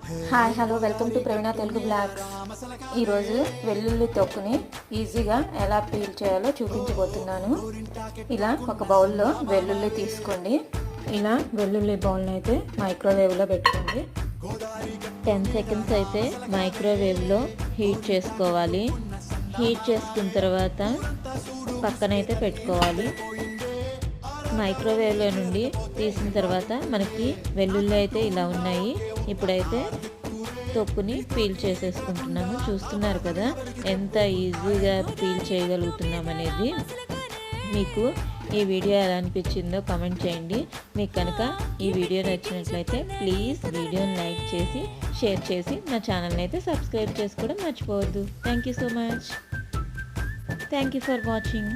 Hi hello welcome to Praveena Telugu blogs. ఈరోజు వెల్లుల్లి తొక్కుని ఈజీగా ఎలా పీల్ చేయాలో చూపించబోతున్నాను. ఇలా ఒక బౌల్లో వెల్లుల్లి తీసుకోండి. ఇలా వెల్లుల్లి బౌల్ని అయితే మైక్రోవేవ్లో పెట్టుకోండి. 10 సెకండ్స్ అయితే మైక్రోవేవ్లో హీట్ చేసుకోవాలి. హీట్ చేసుకున్న తర్వాత పక్కనైతే పెట్టుకోవాలి. మైక్రోవేవ్లో నుండి తీసిన తర్వాత మనకి వెల్లుల్లి అయితే ఇలా ఉన్నాయి. ఇప్పుడైతే తొక్కుని పీల్ చేసేసుకుంటున్నాము. చూస్తున్నారు కదా ఎంత ఈజీగా పీల్ చేయగలుగుతున్నాం అనేది. మీకు ఈ వీడియో ఎలా అనిపించిందో కామెంట్ చేయండి. మీకు కనుక ఈ వీడియో నచ్చినట్లయితే ప్లీజ్ వీడియోని లైక్ చేసి షేర్ చేసి నా ఛానల్ని అయితే సబ్స్క్రైబ్ చేసుకోవడం మర్చిపోవద్దు. Thank you so much. Thank you for watching.